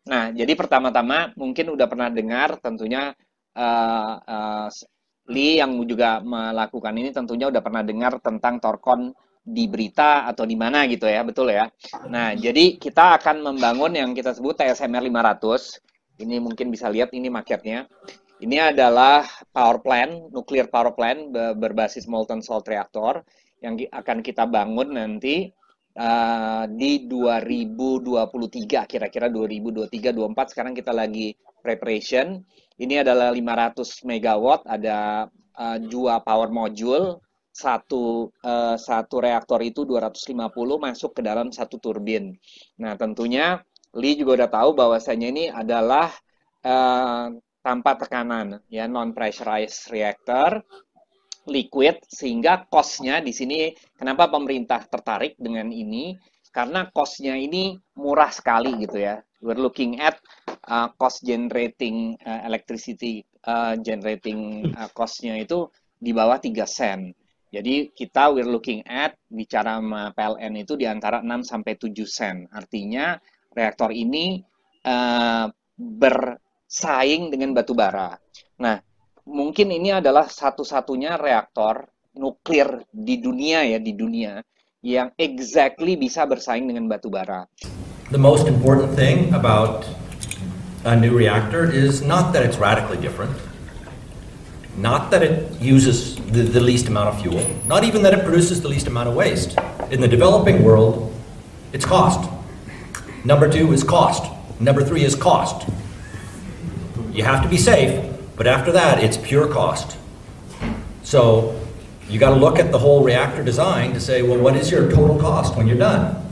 Nah, jadi pertama-tama mungkin udah pernah dengar tentunya eh, eh, Lee yang juga melakukan ini tentunya udah pernah dengar tentang Torcon di berita atau di mana gitu ya, betul ya. Nah, jadi kita akan membangun yang kita sebut TSMR 500. Ini mungkin bisa lihat ini maketnya. Ini adalah power plant, nuclear power plant berbasis molten salt reactor yang akan kita bangun nanti di 2023, kira-kira 2023-2024. Sekarang kita lagi preparation. Ini adalah 500 megawatt, ada dua power module, satu reaktor itu 250 masuk ke dalam satu turbin. Nah, tentunya Lee juga udah tahu bahwasanya ini adalah uh, tanpa tekanan, ya, non pressurized reactor liquid, sehingga cost-nya di sini kenapa pemerintah tertarik dengan ini, karena cost-nya ini murah sekali gitu ya. We're looking at cost generating electricity generating cost-nya itu di bawah 3 sen. Jadi kita we're looking at bicara sama PLN itu di antara 6 sampai 7 sen. Artinya reaktor ini bersaing dengan batu bara. Nah, mungkin ini adalah satu-satunya reaktor nuklir di dunia ya, di dunia yang exactly bisa bersaing dengan batu bara. The most important thing about a new reactor is not that it's radically different, not that it uses the least amount of fuel, not even that it produces the least amount of waste. In the developing world, it's cost. Number two is cost. Number three is cost. You have to be safe, but after that, it's pure cost. So you got to look at the whole reactor design to say, well, what is your total cost when you're done?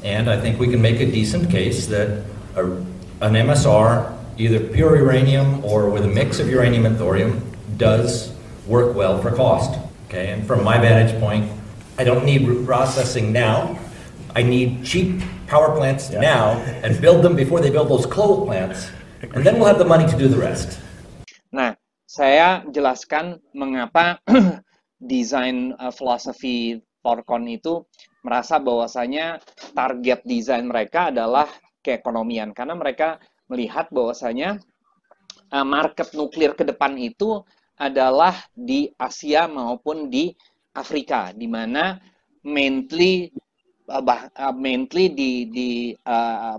And I think we can make a decent case that an MSR, either pure uranium or with a mix of uranium and thorium, does work well for cost. Okay, and from my vantage point, I don't need processing now. I need cheap power plants now and build them before they build those coal plants, and then we'll have the money to do the rest. Nah, saya jelaskan mengapa desain philosophy Torcon itu merasa bahwasanya target desain mereka adalah keekonomian, karena mereka melihat bahwasanya market nuklir ke depan itu adalah di Asia maupun di Afrika, di mana mainly apa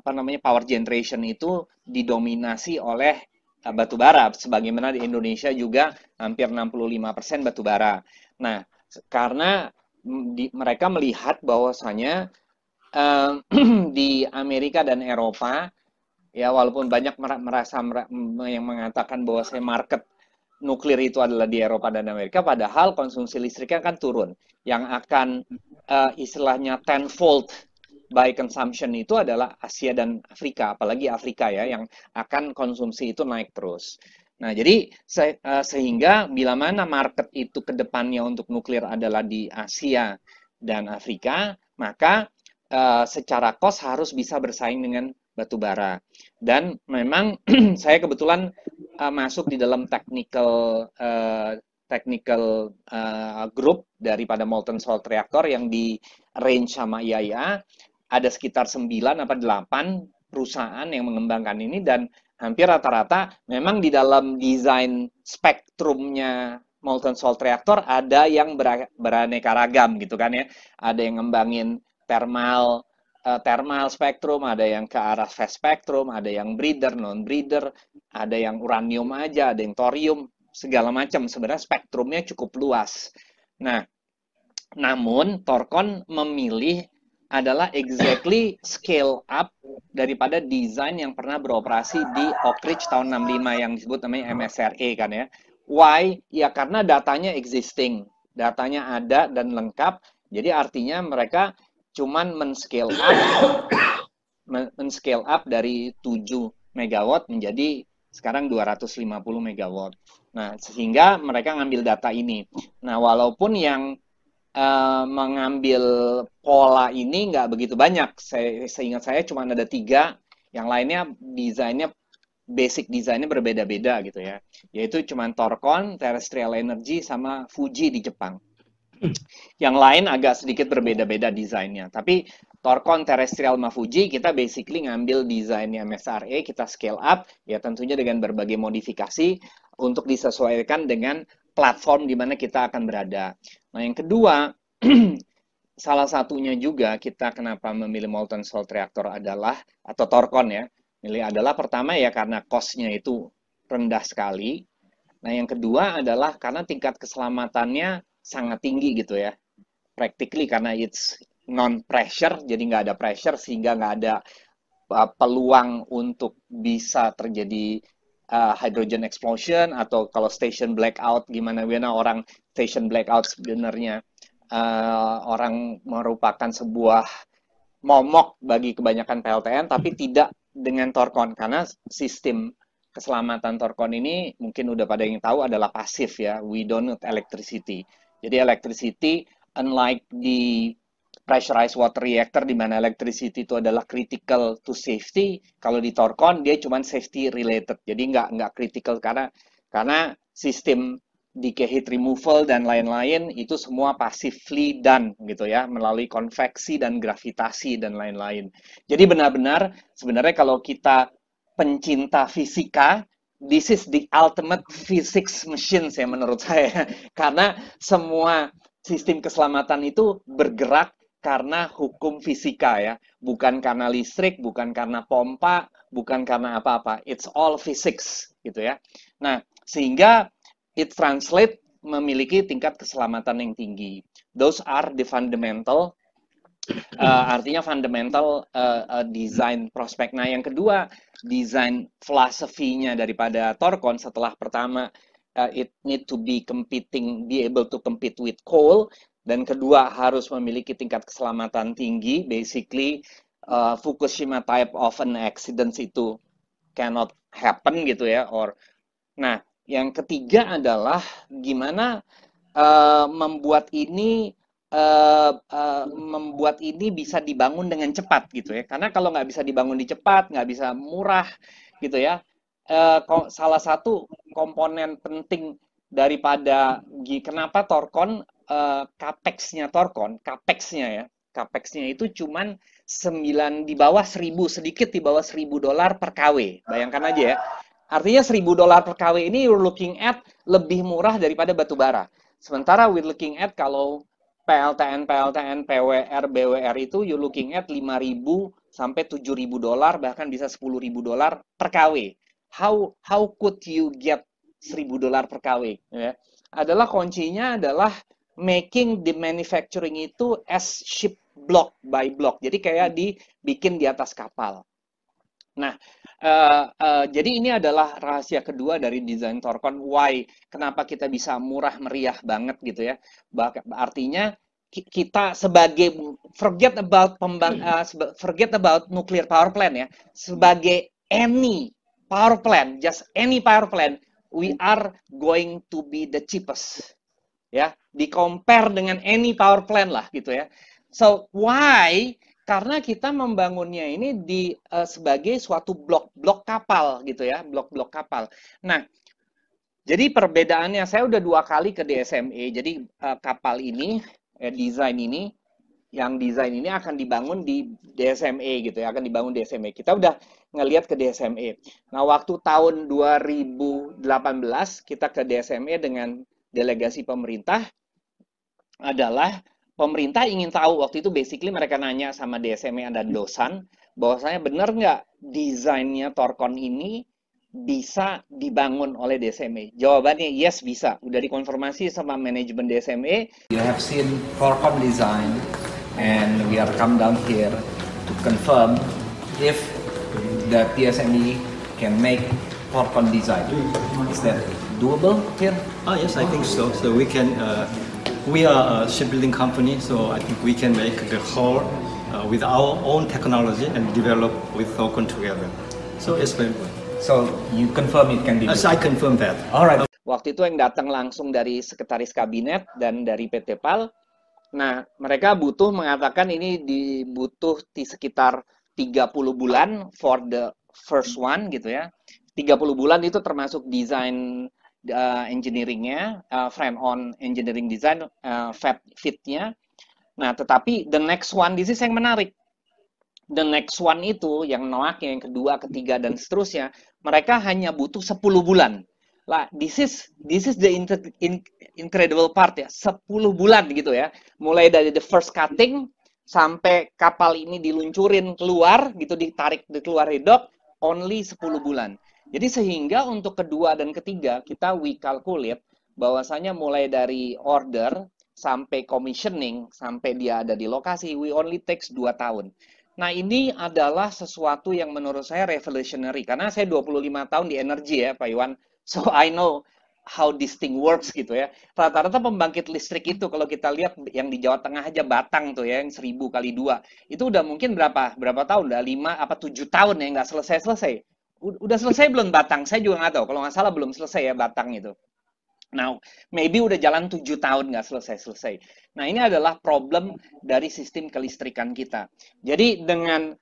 namanya power generation itu didominasi oleh batu bara, sebagaimana di Indonesia juga hampir 65% batu bara. Nah, karena mereka melihat bahwasanya di Amerika dan Eropa, ya, walaupun banyak merasa yang mengatakan bahwa saya market nuklir itu adalah di Eropa dan Amerika, padahal konsumsi listriknya akan turun. Yang akan istilahnya tenfold by consumption itu adalah Asia dan Afrika, apalagi Afrika ya, yang akan konsumsi itu naik terus. Nah, jadi sehingga bila mana market itu ke depannya untuk nuklir adalah di Asia dan Afrika, maka secara cost harus bisa bersaing dengan batu bara. Dan memang saya kebetulan masuk di dalam technical group daripada molten salt reactor yang di range sama IAIA. Ada sekitar 9 atau 8 perusahaan yang mengembangkan ini, dan hampir rata-rata memang di dalam desain spektrumnya molten salt reactor ada yang beraneka ragam gitu kan ya. Ada yang ngembangin thermal spektrum, ada yang ke arah fast spektrum, ada yang breeder, non breeder, ada yang uranium aja, ada yang thorium, segala macam. Sebenarnya spektrumnya cukup luas. Nah, namun Torcon memilih adalah exactly scale up daripada desain yang pernah beroperasi di Oak Ridge tahun 65 yang disebut namanya MSRE kan ya. Why? Ya karena datanya existing, datanya ada dan lengkap. Jadi artinya mereka cuman men-scale up dari 7 megawatt menjadi sekarang 250 megawatt. Nah, sehingga mereka ngambil data ini. Nah, walaupun yang mengambil pola ini nggak begitu banyak, seingat saya cuma ada 3, yang lainnya desainnya, basic desainnya berbeda-beda gitu ya. Yaitu cuma Torcon, Terrestrial Energy, sama Fuji di Jepang. Yang lain agak sedikit berbeda-beda desainnya. Tapi Torcon Terrestrial Mafuji, kita basically ngambil desainnya MSRA, kita scale up, ya tentunya dengan berbagai modifikasi untuk disesuaikan dengan platform di mana kita akan berada. Nah, yang kedua, salah satunya juga kita kenapa memilih molten salt reactor adalah, atau Torcon ya, milih adalah pertama ya karena cost-nya itu rendah sekali. Nah, yang kedua adalah karena tingkat keselamatannya sangat tinggi gitu ya. Practically karena it's non-pressure, jadi nggak ada pressure sehingga nggak ada peluang untuk bisa terjadi hydrogen explosion atau kalau station blackout gimana orang station blackout sebenarnya orang merupakan sebuah momok bagi kebanyakan PLTN, tapi tidak dengan Torcon karena sistem keselamatan Torcon ini mungkin udah pada yang tahu adalah pasif ya, we don't need electricity. Jadi electricity unlike di pressurized water reactor di mana electricity itu adalah critical to safety, kalau di Torcon dia cuma safety related, jadi nggak critical karena sistem decay heat removal dan lain-lain itu semua passively done gitu ya, melalui konveksi dan gravitasi dan lain-lain. Jadi benar-benar sebenarnya kalau kita pencinta fisika, this is the ultimate physics machine ya menurut saya. Karena semua sistem keselamatan itu bergerak karena hukum fisika ya, bukan karena listrik, bukan karena pompa, bukan karena apa-apa. It's all physics gitu ya. Nah, sehingga it translate memiliki tingkat keselamatan yang tinggi. Those are the fundamental, artinya fundamental design prospek. Nah, yang kedua, design filosofinya daripada Torcon setelah pertama it need to be able to compete with coal, dan kedua harus memiliki tingkat keselamatan tinggi. Basically, Fukushima type of an accident itu cannot happen gitu ya. Nah, yang ketiga adalah gimana membuat ini bisa dibangun dengan cepat gitu ya. Karena kalau nggak bisa dibangun di cepat, nggak bisa murah gitu ya. Salah satu komponen penting daripada kenapa Torcon, capex-nya itu cuman 9 di bawah 1.000, sedikit di bawah $1.000 per KW. Bayangkan aja ya. Artinya $1.000 per KW ini you're looking at lebih murah daripada batu bara. Sementara we're looking at kalau PLTN, PWR, BWR itu you're looking at 5.000 sampai $7.000, bahkan bisa $10.000 per KW. How could you get $1.000 per KW? Ya. Adalah kuncinya adalah making the manufacturing itu as ship block by block. Jadi kayak dibikin di atas kapal. Nah, jadi ini adalah rahasia kedua dari desain Torcon. Why? Kenapa kita bisa murah meriah banget gitu ya? Artinya kita sebagai forget about nuclear power plant ya. Sebagai any power plant, just any power plant, we are going to be the cheapest. Ya, di-compare dengan any power plant lah gitu ya. So, why? Karena kita membangunnya ini sebagai suatu blok-blok kapal gitu ya, blok-blok kapal. Nah, jadi perbedaannya, saya udah 2 kali ke DSME. Jadi kapal ini, desain ini akan dibangun di DSME gitu ya, akan dibangun di DSME. Kita udah ngelihat ke DSME. Nah, waktu tahun 2018 kita ke DSME dengan delegasi pemerintah adalah pemerintah ingin tahu, waktu itu basically mereka nanya sama DSME dan Dosan, bahwasanya benar nggak desainnya Torcon ini bisa dibangun oleh DSME? Jawabannya yes, bisa. Udah dikonfirmasi sama manajemen DSME. You have seen Torcon design and we are come down here to confirm if the DSME can make Torcon design. Is that doable here? Yes, I think so. So we can. We are a shipbuilding company, so I think we can make the hull with our own technology and develop with Torcon together. So it's very good. So you confirm it can be? Yes, I confirm that. Alright. Waktu itu yang datang langsung dari Sekretaris Kabinet dan dari PT PAL. Nah, mereka mengatakan ini dibutuh di sekitar 30 bulan for the first one gitu ya. 30 bulan itu termasuk desain engineering-nya, frame-on engineering design, fitnya. Nah, tetapi the next one, this is yang menarik. the next one itu, yang NOAK, yang kedua, ketiga, dan seterusnya, mereka hanya butuh 10 bulan. Lah, this is the incredible part ya, 10 bulan gitu ya. Mulai dari the first cutting, sampai kapal ini diluncurin keluar, gitu, ditarik keluar dari dock, only 10 bulan. Jadi sehingga untuk kedua dan ketiga, we calculate bahwasanya mulai dari order, sampai commissioning, sampai dia ada di lokasi, we only takes 2 tahun. Nah, ini adalah sesuatu yang menurut saya revolutionary. Karena saya 25 tahun di energi ya, Pak Iwan. So, I know how this thing works gitu ya. Rata-rata pembangkit listrik itu, kalau kita lihat yang di Jawa Tengah aja Batang tuh ya, yang 1000 kali 2. Itu udah mungkin berapa tahun? Udah 5 apa 7 tahun ya, nggak selesai-selesai. Udah selesai belum Batang? Saya juga nggak tahu. Kalau nggak salah belum selesai ya Batang itu. Now, maybe udah jalan 7 tahun nggak selesai-selesai. Nah, ini adalah problem dari sistem kelistrikan kita. Jadi, dengan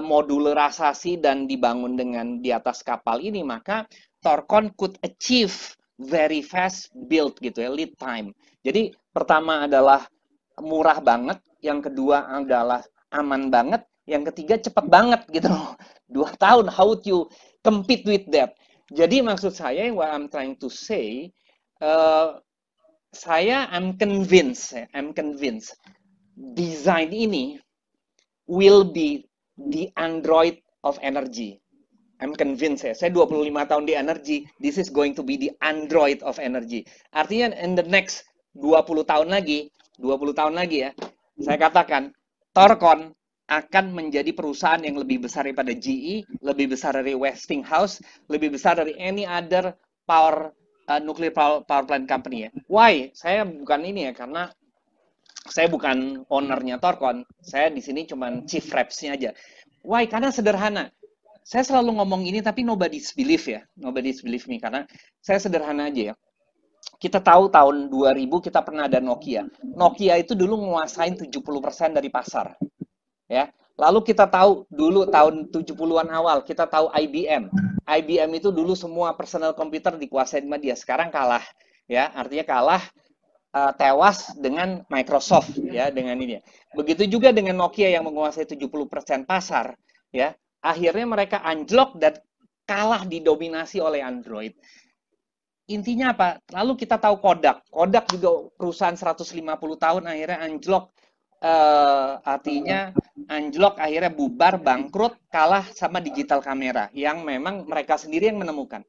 modularisasi dan dibangun dengan di atas kapal ini, maka Torcon could achieve very fast build gitu ya, lead time. Jadi, pertama adalah murah banget, yang kedua adalah aman banget, yang ketiga cepat banget gitu loh. 2 tahun, how would you compete with that? Jadi, maksud saya, what I'm trying to say, I'm convinced desain ini will be the Android of energy. I'm convinced ya. Saya 25 tahun di energy, this is going to be the Android of energy. Artinya in the next 20 tahun lagi ya, saya katakan Torcon akan menjadi perusahaan yang lebih besar daripada GE, lebih besar dari Westinghouse, lebih besar dari any other nuclear power plant company ya. Why? Saya bukan ini ya, karena saya bukan ownernya Torcon. Saya di sini cuma chief reps-nya aja. Why? Karena sederhana. Saya selalu ngomong ini tapi nobody's believe ya. Nobody's believe me karena saya sederhana aja ya. Kita tahu tahun 2000 kita pernah ada Nokia. Nokia itu dulu menguasain 70% dari pasar. Ya. Lalu kita tahu dulu tahun 70-an awal, kita tahu IBM. IBM itu dulu semua personal komputer dikuasain sama dia. Sekarang kalah, ya. Artinya kalah, tewas dengan Microsoft, ya, dengan ini. Begitu juga dengan Nokia yang menguasai 70% pasar, ya. Akhirnya mereka anjlok dan kalah didominasi oleh Android. Intinya apa? Lalu kita tahu Kodak. Kodak juga perusahaan 150 tahun akhirnya anjlok. Artinya anjlok, akhirnya bubar, bangkrut, kalah sama digital kamera yang memang mereka sendiri yang menemukan.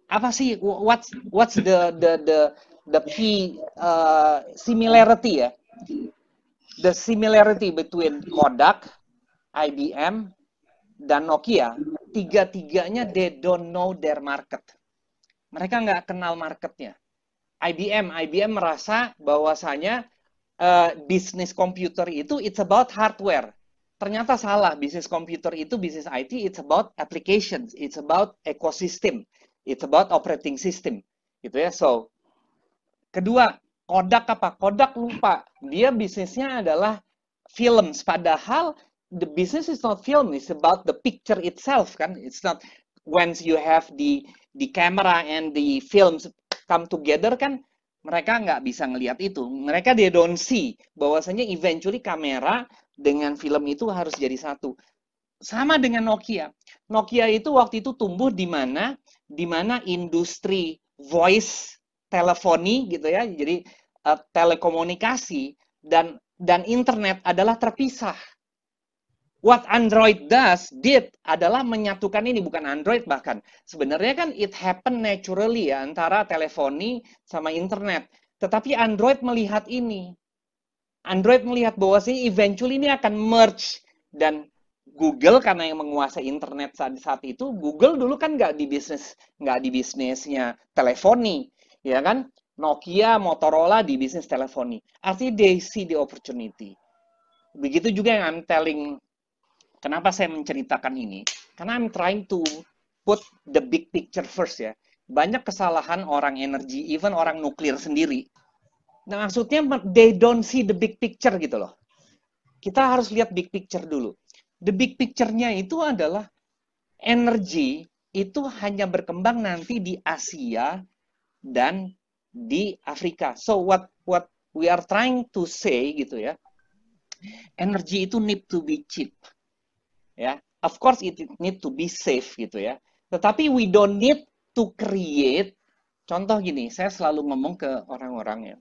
Apa sih what's the key similarity ya? The similarity between Kodak, IBM, dan Nokia, tiga-tiganya they don't know their market. Mereka nggak kenal marketnya. IBM merasa bahwasanya bisnis komputer itu it's about hardware. Ternyata salah, bisnis komputer itu, bisnis IT, it's about applications, it's about ecosystem, it's about operating system. Gitu ya. So, kedua, Kodak apa? Kodak lupa. Dia bisnisnya adalah films, padahal the business is not film, it's about the picture itself kan. It's not once you have the camera and the films come together kan. Mereka nggak bisa ngelihat itu. Mereka they don't see bahwasanya eventually kamera dengan film itu harus jadi satu. Sama dengan Nokia. Nokia itu waktu itu tumbuh di mana industri voice teleponi gitu ya. Jadi telekomunikasi dan internet adalah terpisah. What Android did adalah menyatukan ini, bukan Android bahkan. Sebenarnya kan it happen naturally ya, antara teleponi sama internet. Tetapi Android melihat ini. Android melihat bahwa sih eventually ini akan merge. Dan Google karena yang menguasai internet saat itu, Google dulu kan nggak di bisnisnya teleponi. Ya kan? Nokia, Motorola di bisnis teleponi. Artinya they see the opportunity. Begitu juga yang I'm telling. Kenapa saya menceritakan ini? Karena I'm trying to put the big picture first ya. Banyak kesalahan orang energi, even orang nuklir sendiri. Nah, maksudnya they don't see the big picture gitu loh. Kita harus lihat big picture dulu. The big picture-nya itu adalah energi itu hanya berkembang nanti di Asia dan di Afrika. So what we are trying to say gitu ya. Energi itu need to be cheap. ya. Of course it need to be safe gitu ya. Tetapi we don't need to create. Contoh gini, saya selalu ngomong ke orang-orang ya.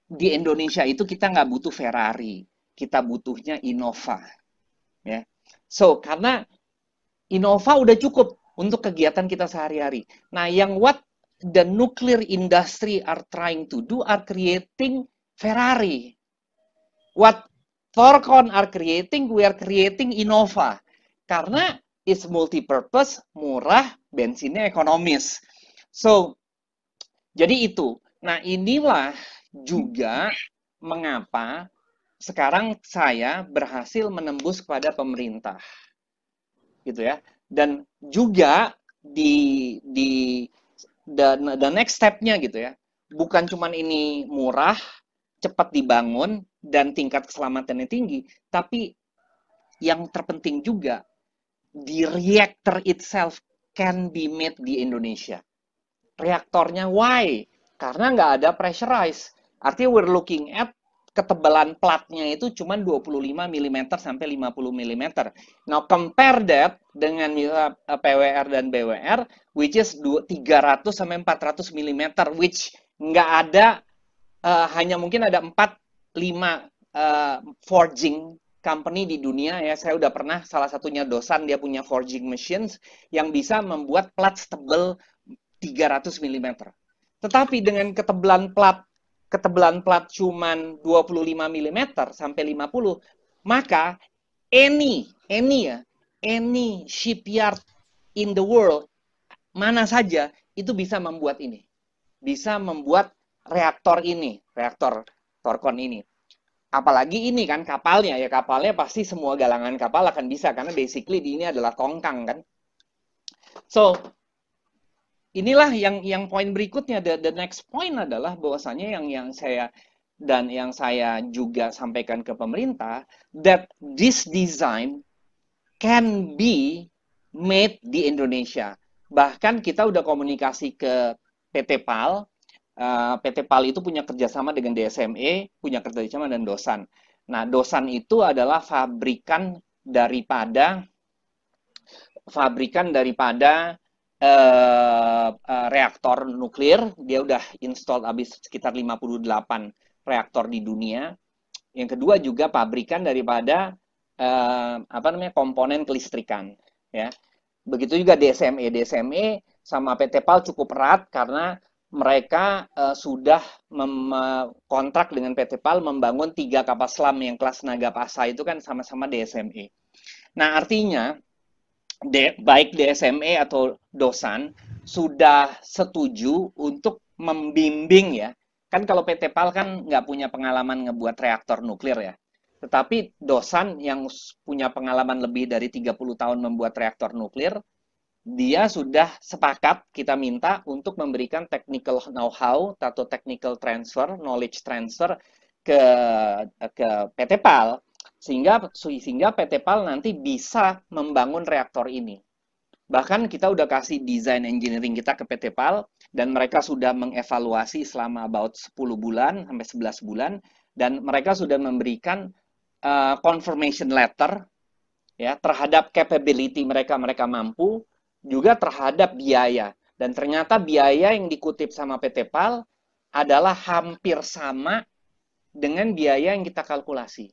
Di Indonesia itu kita nggak butuh Ferrari, kita butuhnya Innova, ya. So karena Innova udah cukup untuk kegiatan kita sehari-hari. Nah, yang what the nuclear industry are trying to do are creating Ferrari. What Thorcon are creating, we are creating Innova. Karena it's multi-purpose, murah, bensinnya ekonomis. So, jadi itu. Nah, inilah juga mengapa sekarang saya berhasil menembus kepada pemerintah. Gitu ya. Dan juga di the next step-nya gitu ya. Bukan cuman ini murah, cepat dibangun, dan tingkat keselamatannya tinggi, tapi yang terpenting juga, the reactor itself can be made di Indonesia. Reaktornya, why? Karena nggak ada pressurized. Artinya we're looking at ketebalan platnya itu cuma 25 mm sampai 50 mm. Now compare that dengan PWR dan BWR, which is 300 sampai 400 mm, which nggak ada, hanya mungkin ada 4-5 forging company di dunia ya. Saya udah pernah, salah satunya Dosan, dia punya forging machines yang bisa membuat plat tebal 300 mm. Tetapi dengan ketebalan plat cuman 25 mm sampai 50, maka any shipyard in the world mana saja itu bisa membuat ini. Bisa membuat reaktor ini, reaktor Thorcon ini. Apalagi ini kan kapalnya, ya kapalnya pasti semua galangan kapal akan bisa, karena basically ini adalah tongkang kan. So, inilah yang poin berikutnya. The next point adalah bahwasanya yang saya juga sampaikan ke pemerintah, that this design can be made di Indonesia. Bahkan kita udah komunikasi ke PT PAL. PT PAL itu punya kerjasama dengan DSME, punya kerjasama dengan Dosan. Nah, Dosan itu adalah fabrikan daripada reaktor nuklir. Dia udah install habis sekitar 58 reaktor di dunia. Yang kedua juga pabrikan daripada komponen kelistrikan, ya. Begitu juga DSME. DSME sama PT PAL cukup erat karena mereka sudah kontrak dengan PT PAL membangun 3 kapal selam yang kelas Nagapasa itu kan sama-sama DSME. Nah, artinya baik DSME atau Dosan sudah setuju untuk membimbing ya. Kan kalau PT PAL kan nggak punya pengalaman ngebuat reaktor nuklir ya. Tetapi Dosan yang punya pengalaman lebih dari 30 tahun membuat reaktor nuklir, dia sudah sepakat, kita minta untuk memberikan technical know-how atau technical transfer, knowledge transfer ke PT PAL, sehingga PT PAL nanti bisa membangun reaktor ini. Bahkan kita udah kasih design engineering kita ke PT PAL, dan mereka sudah mengevaluasi selama about 10 bulan sampai 11 bulan, dan mereka sudah memberikan confirmation letter ya terhadap capability mereka mampu, juga terhadap biaya. Dan ternyata biaya yang dikutip sama PT PAL adalah hampir sama dengan biaya yang kita kalkulasi.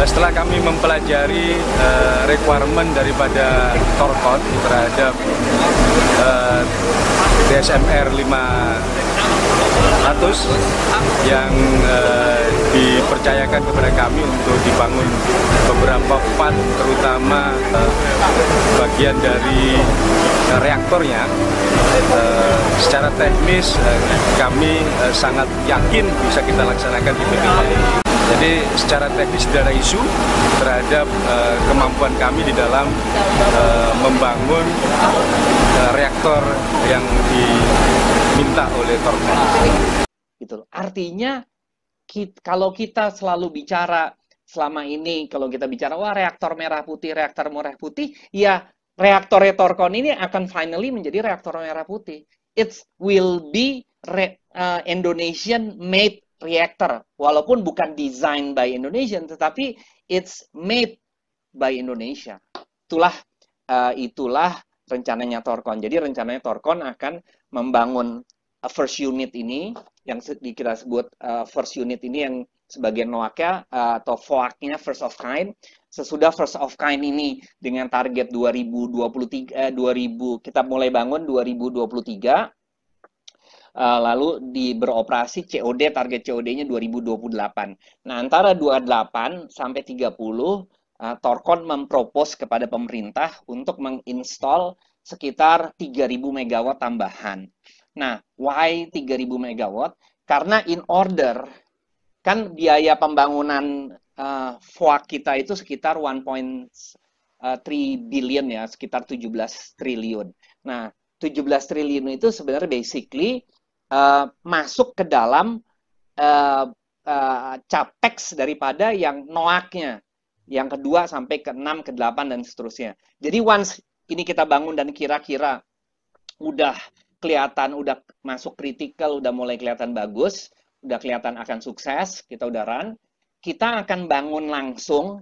Setelah kami mempelajari requirement daripada Thorcon terhadap DSMR 500 yang dipercayakan kepada kami untuk dibangun beberapa part, terutama bagian dari reaktornya, secara teknis kami sangat yakin bisa kita laksanakan di PT PAL. Jadi secara teknis tidak ada isu terhadap kemampuan kami di dalam membangun reaktor yang diminta oleh Thorcon. Gitu. Artinya kalau kita selalu bicara selama ini, kalau kita bicara wah reaktor merah putih, ya reaktor Thorcon ini akan finally menjadi reaktor merah putih. It will be Indonesian made reactor, walaupun bukan design by Indonesian, tetapi it's made by Indonesia. Itulah rencananya Thorcon. Jadi rencananya Thorcon akan membangun first unit ini, yang kita sebut first unit ini yang sebagian NOAK-nya atau FOAK-nya first of kind. Sesudah first of kind ini dengan target 2023, kita mulai bangun 2023. Lalu beroperasi COD, target COD-nya 2028. Nah, antara 28 sampai 30, Thorcon mempropos kepada pemerintah untuk menginstall sekitar 3.000 megawatt tambahan. Nah, why 3.000 megawatt? Karena in order, kan biaya pembangunan FOAK kita itu sekitar 1.3 billion ya, sekitar 17 triliun. Nah, 17 triliun itu sebenarnya basically masuk ke dalam capex daripada yang NOAK-nya, yang kedua sampai ke 6, ke 8, dan seterusnya. Jadi once ini kita bangun dan kira-kira udah kelihatan, udah masuk kritikal, udah mulai kelihatan bagus, udah kelihatan akan sukses, kita udah run, kita akan bangun langsung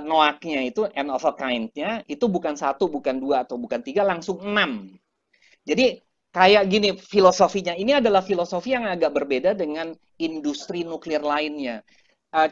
NOAK-nya itu, end of a kind-nya, itu bukan 1, bukan 2, atau bukan 3, langsung 6. Jadi kayak gini filosofinya. Ini adalah filosofi yang agak berbeda dengan industri nuklir lainnya.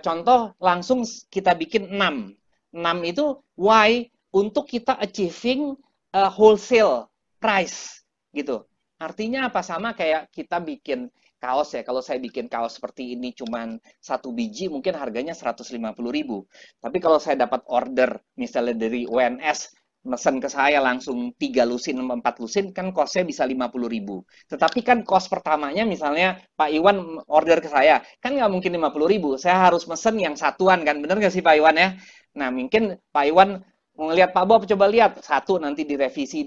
Contoh, langsung kita bikin 6. 6 itu why? Untuk kita achieving wholesale price gitu. Artinya apa? Sama kayak kita bikin kaos ya. Kalau saya bikin kaos seperti ini cuman 1 biji, mungkin harganya 150.000. Tapi kalau saya dapat order misalnya dari UNS, mesen ke saya langsung 3 lusin, 4 lusin, kan costnya bisa 50.000. Tetapi kan cost pertamanya misalnya Pak Iwan order ke saya, kan nggak mungkin 50.000. Saya harus mesen yang satuan kan, bener nggak sih Pak Iwan ya? Nah mungkin Pak Iwan ngelihat Pak Bob, coba lihat, satu nanti direvisi,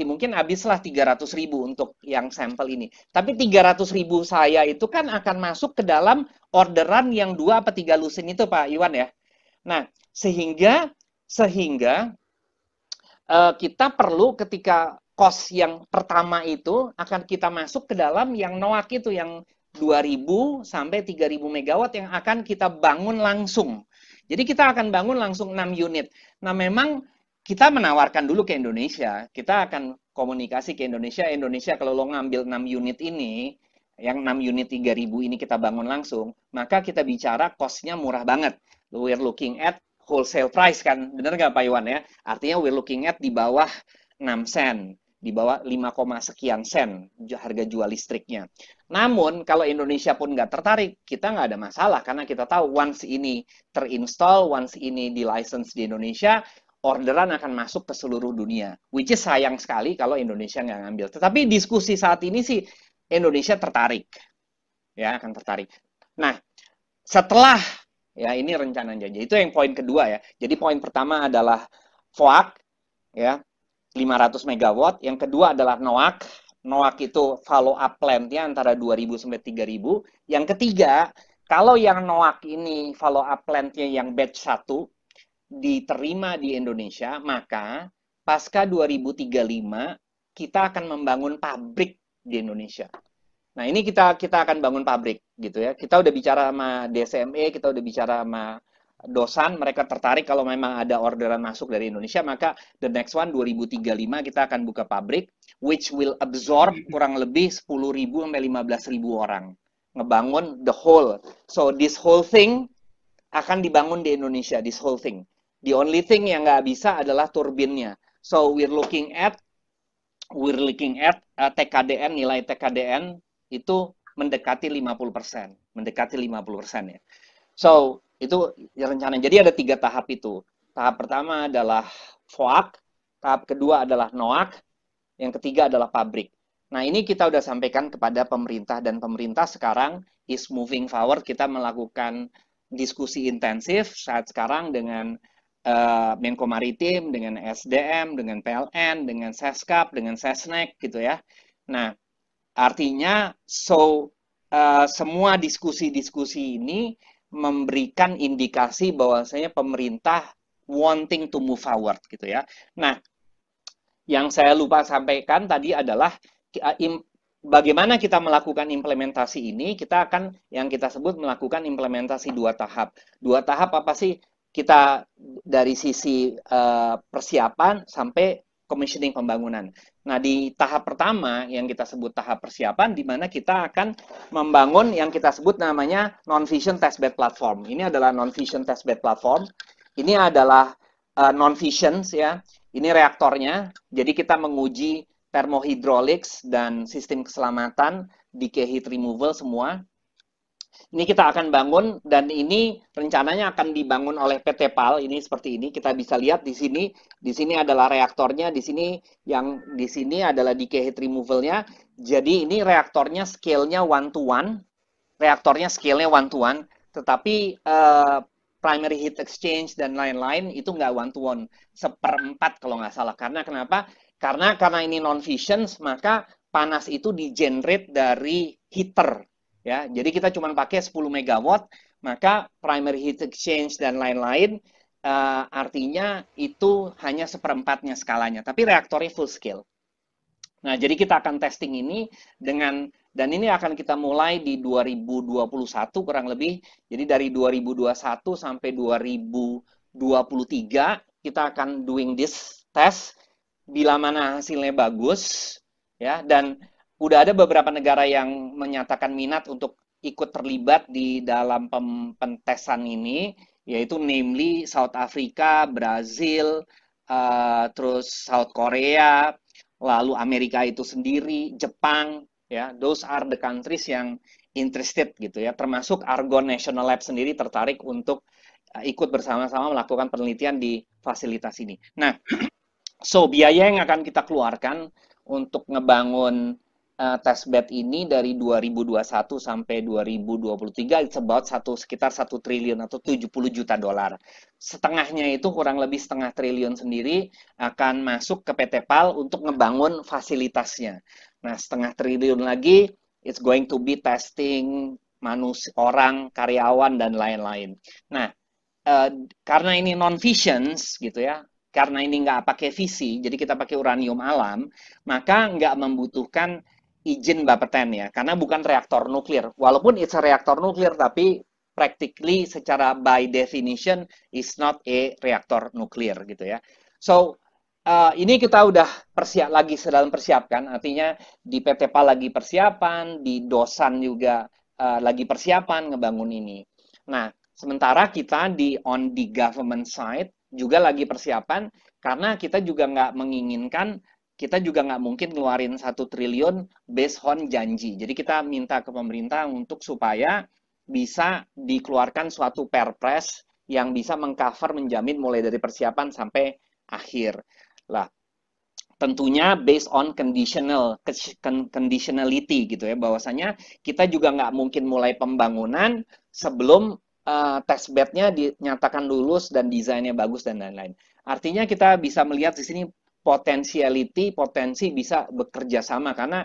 mungkin habislah 300.000 untuk yang sampel ini. Tapi 300.000 saya itu kan akan masuk ke dalam orderan yang 2 apa 3 lusin itu Pak Iwan ya. Nah sehingga kita perlu ketika cost yang pertama itu akan kita masuk ke dalam yang NOAK itu, yang 2.000 sampai 3.000 megawatt yang akan kita bangun langsung. Jadi kita akan bangun langsung 6 unit. Nah memang kita menawarkan dulu ke Indonesia, kita akan komunikasi ke Indonesia. Indonesia kalau lo ngambil 6 unit ini, yang 6 unit 3.000 ini kita bangun langsung, maka kita bicara cost-nya murah banget. We're looking at wholesale price kan, bener nggak Pak Iwan ya? Artinya we're looking at di bawah 6 sen, di bawah 5, sekian sen harga jual listriknya. Namun kalau Indonesia pun nggak tertarik, kita nggak ada masalah karena kita tahu once ini terinstall, once ini di license di Indonesia, orderan akan masuk ke seluruh dunia. Which is sayang sekali kalau Indonesia nggak ngambil. Tetapi diskusi saat ini sih Indonesia tertarik, ya akan tertarik. Nah setelah ya ini rencananya, itu yang poin kedua ya. Jadi poin pertama adalah FOAK ya 500 megawatt, yang kedua adalah NOAK. NOAK itu follow up plant-nya antara 2.000 sampai 3.000. Yang ketiga, kalau yang NOAK ini follow up plant-nya yang batch 1 diterima di Indonesia, maka pasca 2035 kita akan membangun pabrik di Indonesia. Nah, ini kita akan bangun pabrik gitu ya. Kita udah bicara sama DSME, kita udah bicara sama dosan, mereka tertarik kalau memang ada orderan masuk dari Indonesia, maka the next one 2035 kita akan buka pabrik which will absorb kurang lebih 10.000 sampai 15.000 orang. Ngebangun the whole. So this whole thing akan dibangun di Indonesia, this whole thing. The only thing yang nggak bisa adalah turbinnya. So we're looking at TKDN, nilai TKDN itu mendekati 50%, ya. So, itu rencana. Jadi ada 3 tahap itu. Tahap pertama adalah FOAK, tahap kedua adalah NOAK, yang ketiga adalah pabrik. Nah, ini kita udah sampaikan kepada pemerintah, dan pemerintah sekarang is moving forward. Kita melakukan diskusi intensif saat sekarang dengan Menko Maritim, dengan SDM, dengan PLN, dengan Seskap, dengan Sesnek gitu ya. Nah, artinya semua diskusi-diskusi ini memberikan indikasi bahwasanya pemerintah wanting to move forward gitu ya. Nah, yang saya lupa sampaikan tadi adalah bagaimana kita melakukan implementasi ini? Kita akan yang kita sebut melakukan implementasi 2 tahap. 2 tahap apa sih? Kita dari sisi persiapan sampai commissioning pembangunan. Nah, di tahap pertama yang kita sebut tahap persiapan, di mana kita akan membangun yang kita sebut namanya non-fission testbed platform. Ini adalah non-fission testbed platform. Ini adalah non-fission ya. Ini reaktornya. Jadi kita menguji thermohydraulics dan sistem keselamatan, decay heat removal semua. Ini kita akan bangun dan ini rencananya akan dibangun oleh PT PAL. Ini seperti ini, kita bisa lihat di sini. Di sini adalah reaktornya, di sini adalah decay heat removal-nya. Jadi ini reaktornya scale-nya 1:1. Reaktornya scale-nya 1:1, tetapi primary heat exchange dan lain-lain itu nggak 1:1, 1/4 kalau nggak salah. Karena kenapa? Karena ini non-fission, maka panas itu di-generate dari heater. Ya, jadi kita cuma pakai 10 megawatt, maka primary heat exchange dan lain-lain artinya itu hanya 1/4-nya skalanya, tapi reaktornya full scale. Nah, jadi kita akan testing ini dan ini akan kita mulai di 2021 kurang lebih. Jadi dari 2021 sampai 2023 kita akan doing this test. Bila mana hasilnya bagus, ya, dan udah ada beberapa negara yang menyatakan minat untuk ikut terlibat di dalam pentesan ini, yaitu namely South Africa, Brazil, terus South Korea, lalu Amerika itu sendiri, Jepang, ya, those are the countries yang interested gitu ya, termasuk Argonne National Lab sendiri tertarik untuk ikut bersama-sama melakukan penelitian di fasilitas ini. Nah, so biaya yang akan kita keluarkan untuk ngebangun testbed ini dari 2021 sampai 2023 it's about sekitar 1 triliun atau 70 juta dolar. Setengahnya itu kurang lebih setengah triliun sendiri akan masuk ke PT PAL untuk ngebangun fasilitasnya. Nah, setengah triliun lagi it's going to be testing manusia, orang, karyawan dan lain-lain. Nah, karena ini non-fissions gitu ya, karena ini nggak pakai fisi, jadi kita pakai uranium alam, maka nggak membutuhkan izin Bapeten ya, karena bukan reaktor nuklir. Walaupun it's a reaktor nuklir, tapi practically secara by definition is not a reaktor nuklir gitu ya. So, ini kita udah lagi sedang persiapkan, artinya di PT PAL lagi persiapan, di Dosan juga lagi persiapan ngebangun ini. Nah, sementara kita on the government side juga lagi persiapan, karena kita juga nggak menginginkan, kita juga nggak mungkin ngeluarin 1 triliun based on janji. Jadi kita minta ke pemerintah untuk supaya bisa dikeluarkan suatu perpres yang bisa mengcover, menjamin mulai dari persiapan sampai akhir. Lah, tentunya based on conditionality gitu ya, bahwasanya kita juga nggak mungkin mulai pembangunan sebelum testbednya dinyatakan lulus dan desainnya bagus dan lain-lain. Artinya kita bisa melihat di sini potensi bisa bekerja sama, karena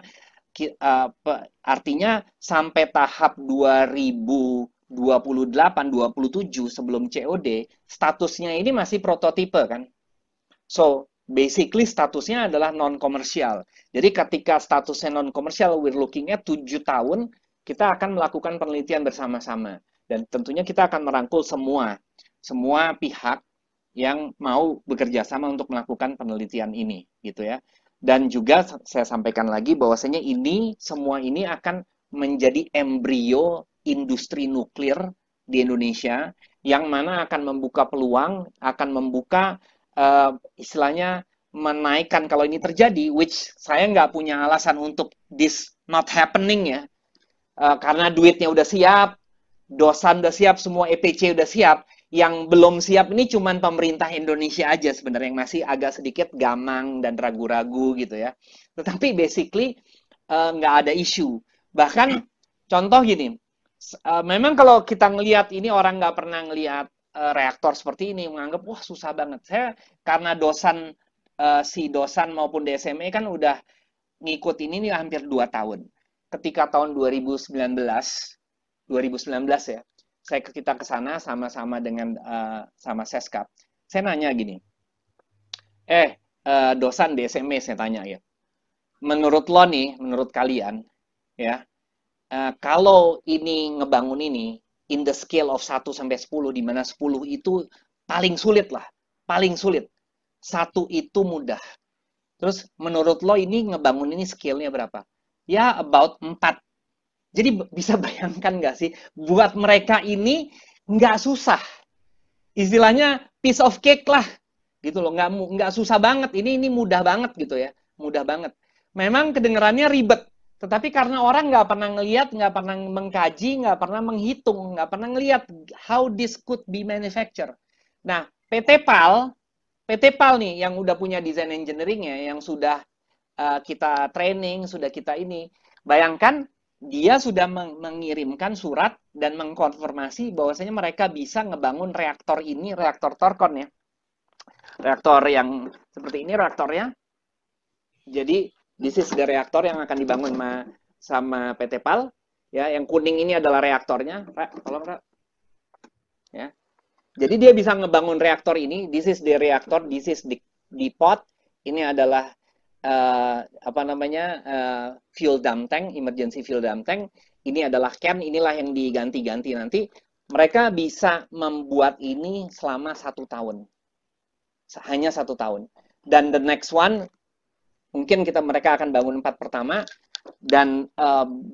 artinya sampai tahap 2028-27 sebelum COD, statusnya ini masih prototipe kan. So, basically statusnya adalah non-komersial. Jadi ketika statusnya non-komersial, we're looking at 7 tahun, kita akan melakukan penelitian bersama-sama. Dan tentunya kita akan merangkul semua pihak yang mau bekerja sama untuk melakukan penelitian ini, gitu ya. Dan juga saya sampaikan lagi bahwasanya semua ini akan menjadi embrio industri nuklir di Indonesia, yang mana akan membuka peluang, akan membuka istilahnya menaikkan kalau ini terjadi, which saya nggak punya alasan untuk this not happening ya, karena duitnya udah siap, Dosan udah siap, semua EPC udah siap. Yang belum siap ini cuman pemerintah Indonesia aja sebenarnya yang masih agak sedikit gamang dan ragu-ragu gitu ya. Tetapi basically nggak ada isu. Bahkan contoh gini, memang kalau kita ngelihat ini, orang nggak pernah ngelihat reaktor seperti ini, menganggap wah susah banget. Saya karena si Dosan maupun DSME kan udah ngikutin ini hampir 2 tahun. Ketika tahun 2019 ya, kita ke sana sama-sama dengan sama Seskap. Saya nanya gini, Dosan DSME saya tanya ya, menurut lo nih, menurut kalian, ya, kalau ini ngebangun ini, in the scale of 1 sampai 10, di mana 10 itu paling sulit lah, paling sulit. 1 itu mudah. Terus menurut lo ini ngebangun ini scale-nya berapa? Ya, about 4. Jadi bisa bayangkan nggak sih, buat mereka ini nggak susah. Istilahnya piece of cake lah, gitu loh. Nggak susah banget. Ini mudah banget gitu ya, mudah banget. Memang kedengarannya ribet, tetapi karena orang nggak pernah ngelihat, nggak pernah mengkaji, nggak pernah menghitung, nggak pernah ngelihat how this could be manufactured. Nah, PT PAL nih yang udah punya design engineering-nya, yang sudah kita training, sudah kita ini, bayangkan dia sudah mengirimkan surat dan mengkonfirmasi bahwasanya mereka bisa ngebangun reaktor ini, reaktor Torkon ya. Reaktor yang seperti ini reaktornya. Jadi this is the reaktor yang akan dibangun sama PT PAL ya. Yang kuning ini adalah reaktornya. Tolong Ra. Ya. Jadi dia bisa ngebangun reaktor ini. This is the reactor, this is the pot. Ini adalah fuel dump tank, emergency fuel dump tank. Ini adalah can, inilah yang diganti-ganti nanti. Mereka bisa membuat ini selama 1 tahun. Hanya 1 tahun. Dan the next one, mungkin mereka akan bangun 4 pertama. Dan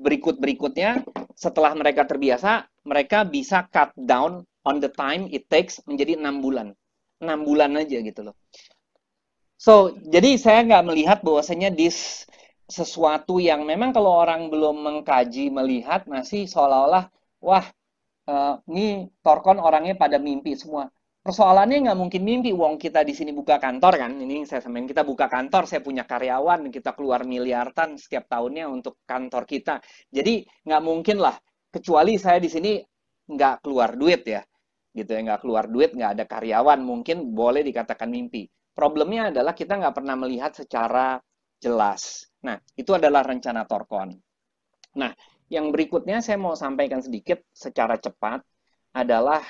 berikutnya, setelah mereka terbiasa, mereka bisa cut down on the time it takes menjadi 6 bulan. 6 bulan aja gitu loh. So, jadi saya nggak melihat bahwasanya sesuatu yang memang kalau orang belum mengkaji, melihat masih seolah-olah, wah, ini Torkon orangnya pada mimpi semua. Persoalannya nggak mungkin mimpi, uang kita di sini buka kantor kan, ini saya samain, kita buka kantor, saya punya karyawan, kita keluar miliaran setiap tahunnya untuk kantor kita. Jadi nggak mungkin lah, kecuali saya di sini nggak keluar duit ya, gitu ya, nggak keluar duit, nggak ada karyawan, mungkin boleh dikatakan mimpi. Problemnya adalah kita nggak pernah melihat secara jelas. Nah, itu adalah rencana Torkon. Nah, yang berikutnya saya mau sampaikan sedikit secara cepat adalah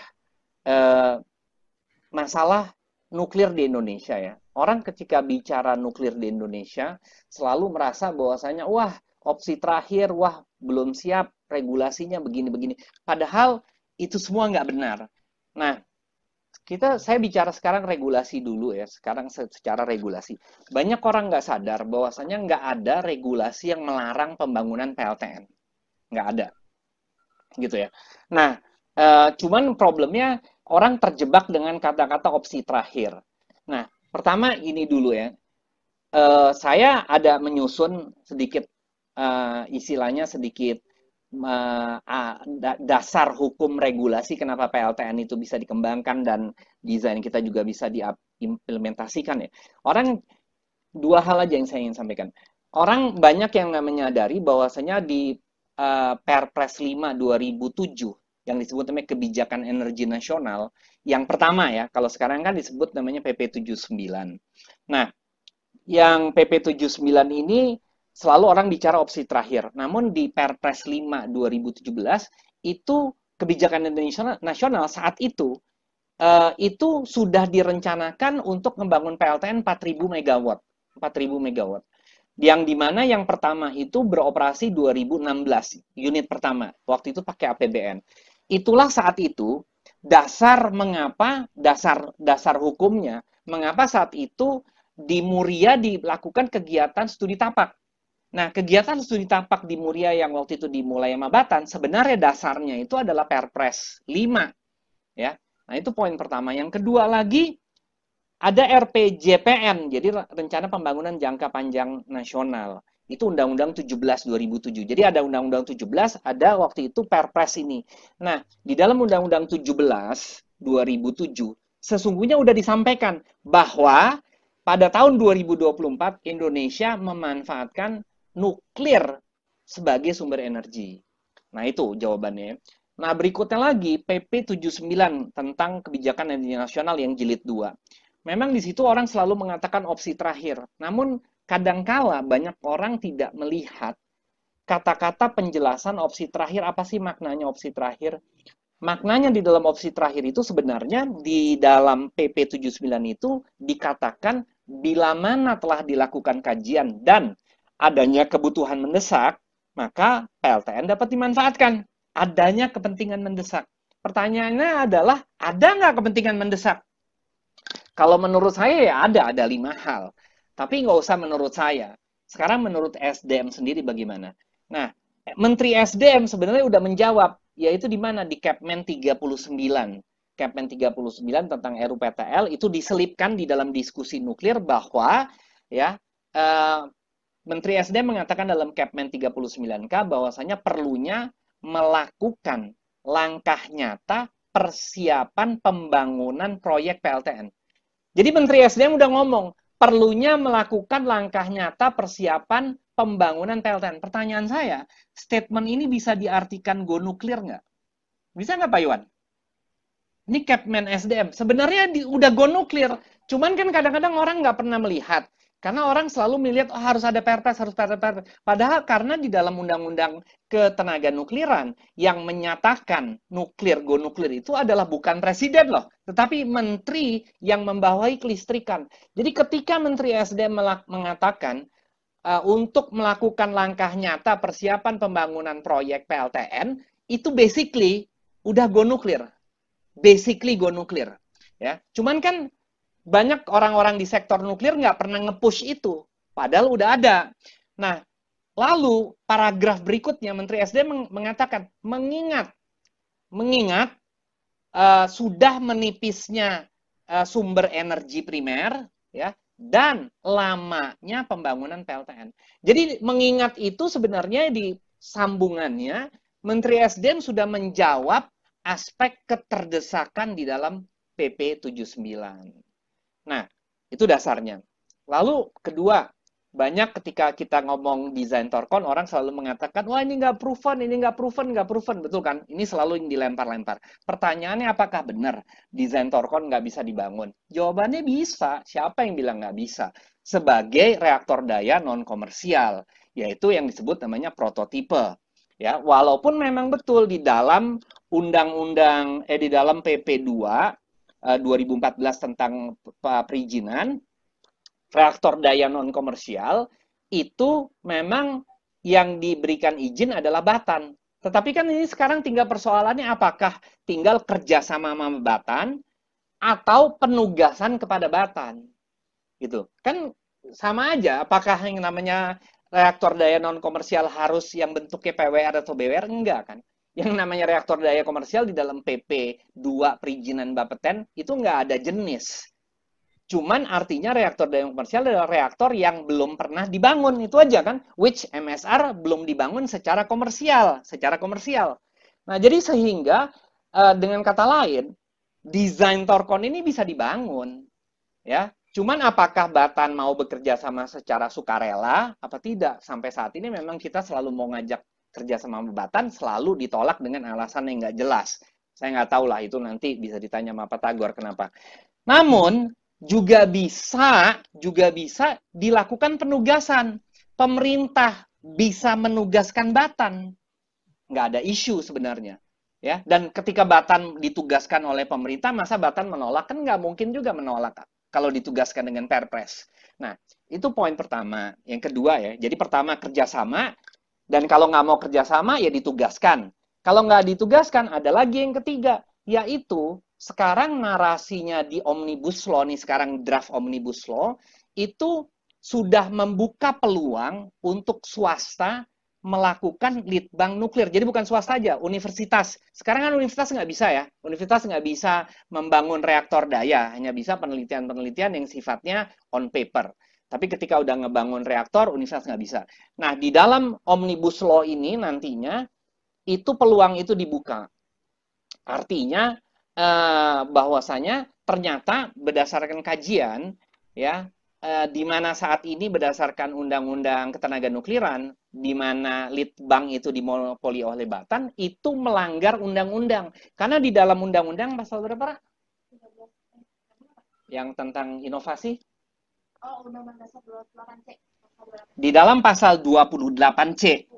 masalah nuklir di Indonesia ya. Orang ketika bicara nuklir di Indonesia selalu merasa bahwasanya wah, opsi terakhir, wah, belum siap, regulasinya begini-begini. Padahal itu semua nggak benar. Nah, saya bicara sekarang regulasi dulu ya, sekarang secara regulasi. Banyak orang nggak sadar bahwasanya nggak ada regulasi yang melarang pembangunan PLTN. Nggak ada. Gitu ya. Nah, cuman problemnya orang terjebak dengan kata-kata opsi terakhir. Nah, pertama ini dulu ya. Saya ada menyusun sedikit, istilahnya sedikit, dasar hukum regulasi kenapa PLTN itu bisa dikembangkan dan desain kita juga bisa diimplementasikan ya. Orang, 2 hal aja yang saya ingin sampaikan. Orang banyak yang nggak menyadari bahwasanya di Perpres 5 2007 yang disebut namanya Kebijakan Energi Nasional, yang pertama ya, kalau sekarang kan disebut namanya PP 79. Nah, yang PP 79 ini selalu orang bicara opsi terakhir. Namun di Perpres 5 2017 itu kebijakan nasional saat itu sudah direncanakan untuk membangun PLTN 4.000 megawatt. 4.000 megawatt. Yang dimana yang pertama itu beroperasi 2016, unit pertama. Waktu itu pakai APBN. Itulah saat itu dasar hukumnya, mengapa saat itu di Muria dilakukan kegiatan studi tapak. Nah, kegiatan studi tapak di Muria yang waktu itu dimulai sama Batan, sebenarnya dasarnya itu adalah Perpres 5. Ya. Nah, itu poin pertama. Yang kedua lagi, ada RPJPN, jadi Rencana Pembangunan Jangka Panjang Nasional. Itu Undang-Undang 17 2007. Jadi ada Undang-Undang 17, ada waktu itu Perpres ini. Nah, di dalam Undang-Undang 17 2007, sesungguhnya udah disampaikan bahwa pada tahun 2024 Indonesia memanfaatkan nuklir sebagai sumber energi. Nah, itu jawabannya. Nah, berikutnya lagi PP 79 tentang Kebijakan Energi Nasional yang jilid 2. Memang di situ orang selalu mengatakan opsi terakhir. Namun kadangkala banyak orang tidak melihat kata-kata penjelasan opsi terakhir, apa sih maknanya opsi terakhir? Maknanya di dalam opsi terakhir itu sebenarnya di dalam PP 79 itu dikatakan bila mana telah dilakukan kajian dan adanya kebutuhan mendesak, maka PLTN dapat dimanfaatkan. Adanya kepentingan mendesak. Pertanyaannya adalah, ada nggak kepentingan mendesak? Kalau menurut saya ya ada 5 hal. Tapi nggak usah menurut saya. Sekarang menurut SDM sendiri bagaimana? Nah, Menteri SDM sebenarnya udah menjawab, yaitu di mana? Di Kepmen 39. Kepmen 39 tentang RUPTL itu diselipkan di dalam diskusi nuklir bahwa ya Menteri SDM mengatakan dalam Kepmen 39K bahwasanya perlunya melakukan langkah nyata persiapan pembangunan proyek PLTN. Jadi Menteri SDM udah ngomong, perlunya melakukan langkah nyata persiapan pembangunan PLTN. Pertanyaan saya, statement ini bisa diartikan go nuklir nggak? Bisa nggak Pak Iwan? Ini Kepmen SDM. Sebenarnya udah go nuklir. Cuman kan kadang-kadang orang nggak pernah melihat. Karena orang selalu melihat, oh, harus ada perpres, harus perpres. Padahal karena di dalam undang-undang ketenaga nukliran yang menyatakan nuklir, go nuklir itu adalah bukan presiden loh, tetapi menteri yang membawahi kelistrikan. Jadi ketika Menteri SDM mengatakan untuk melakukan langkah nyata persiapan pembangunan proyek PLTN, itu basically udah go nuklir. Basically go nuklir. Ya. Cuman kan banyak orang-orang di sektor nuklir nggak pernah nge-push itu. Padahal udah ada. Nah, lalu paragraf berikutnya Menteri SDM mengatakan, mengingat sudah menipisnya sumber energi primer, ya, dan lamanya pembangunan PLTN. Jadi mengingat itu sebenarnya di sambungannya Menteri SDM sudah menjawab aspek keterdesakan di dalam PP 79. Nah, itu dasarnya. Lalu kedua, banyak ketika kita ngomong desain Torkon, orang selalu mengatakan, wah ini nggak proven, ini nggak proven, nggak proven. Betul kan? Ini selalu yang dilempar-lempar. Pertanyaannya apakah benar desain Torkon nggak bisa dibangun? Jawabannya bisa. Siapa yang bilang nggak bisa? Sebagai reaktor daya non-komersial, yaitu yang disebut namanya prototipe. Ya, walaupun memang betul di dalam di dalam PP 2 2014 tentang perizinan reaktor daya non komersial itu memang yang diberikan izin adalah Batan. Tetapi kan ini sekarang tinggal persoalannya apakah tinggal kerjasama sama Batan atau penugasan kepada Batan. Gitu. Kan sama aja, apakah yang namanya reaktor daya non komersial harus yang bentuknya PWR atau BWR? Enggak kan. Yang namanya reaktor daya komersial di dalam PP 2 perizinan Bapeten itu nggak ada jenis. Cuman artinya reaktor daya komersial adalah reaktor yang belum pernah dibangun. Itu aja kan. Which MSR belum dibangun secara komersial. Nah, jadi sehingga dengan kata lain, desain Torkon ini bisa dibangun. Ya. Cuman apakah Batan mau bekerja sama secara sukarela apa tidak? Sampai saat ini memang kita selalu mau ngajak kerja sama Batan selalu ditolak dengan alasan yang nggak jelas. Saya nggak tahu lah itu nanti bisa ditanya sama Pak Tagor kenapa. Namun juga bisa dilakukan penugasan. Pemerintah bisa menugaskan Batan. Nggak ada isu sebenarnya. Ya, dan ketika Batan ditugaskan oleh pemerintah, masa Batan menolak? Kan nggak mungkin juga menolak kalau ditugaskan dengan perpres. Nah, itu poin pertama. Yang kedua ya, jadi pertama kerjasama. Dan kalau nggak mau kerjasama, ya ditugaskan. Kalau nggak ditugaskan, ada lagi yang ketiga, yaitu sekarang narasinya di Omnibus Law, nih sekarang draft Omnibus Law, itu sudah membuka peluang untuk swasta melakukan litbang nuklir. Jadi bukan swasta aja, universitas. Sekarang kan universitas nggak bisa ya. Universitas nggak bisa membangun reaktor daya, hanya bisa penelitian-penelitian yang sifatnya on paper. Tapi ketika udah ngebangun reaktor, universitas nggak bisa. Nah, di dalam Omnibus Law ini nantinya, itu peluang itu dibuka. Artinya, bahwasanya ternyata berdasarkan kajian, ya, di mana saat ini berdasarkan Undang-Undang Ketenaga Nukliran, di mana litbang itu dimonopoli oleh Batan, itu melanggar undang-undang. Karena di dalam undang-undang pasal berapa? Yang tentang inovasi? Oh, Undang-Undang Dasar 28C. Di dalam pasal 28C,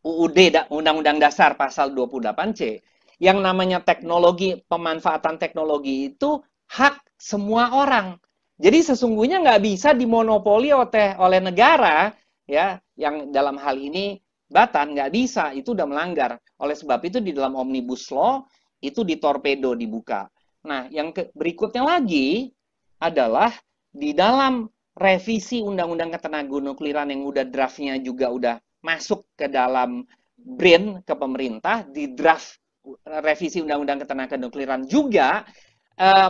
UUD, Undang-Undang Dasar pasal 28C, yang namanya teknologi, pemanfaatan teknologi itu hak semua orang. Jadi sesungguhnya nggak bisa dimonopoli oleh negara ya, yang dalam hal ini Batan nggak bisa, itu udah melanggar. Oleh sebab itu di dalam Omnibus Law itu ditorpedo, dibuka. Nah, yang berikutnya lagi adalah di dalam revisi Undang-Undang Ketenagaanukliran yang udah draftnya juga udah masuk ke dalam BRIN ke pemerintah, di draft revisi Undang-Undang Ketenagaanukliran juga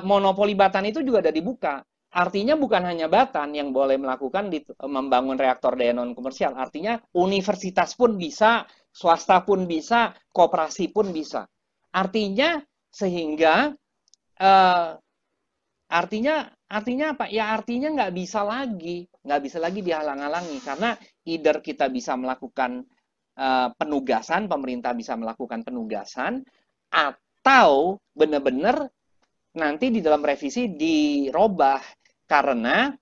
monopoli Batan itu juga udah dibuka. Artinya bukan hanya Batan yang boleh melakukan membangun reaktor daya non komersial. Artinya universitas pun bisa, swasta pun bisa, koperasi pun bisa. Artinya sehingga artinya apa? Ya artinya nggak bisa lagi dihalang-halangi karena either kita bisa melakukan penugasan, pemerintah bisa melakukan penugasan, atau benar-benar nanti di dalam revisi dirubah karena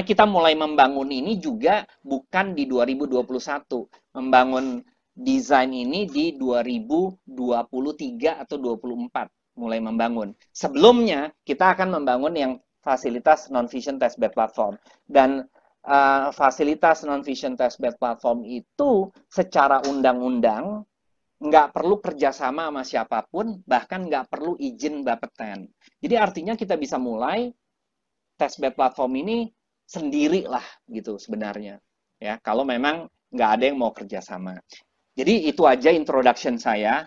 kita mulai membangun ini juga bukan di 2021, membangun desain ini di 2023 atau 2024 mulai membangun. Sebelumnya kita akan membangun yang fasilitas non-fission testbed platform, dan fasilitas non-fission testbed platform itu secara undang-undang nggak perlu kerjasama sama siapapun, bahkan nggak perlu izin Bapeten. Jadi artinya kita bisa mulai testbed platform ini sendiri lah gitu sebenarnya. Ya, kalau memang nggak ada yang mau kerjasama. Jadi itu aja introduction saya.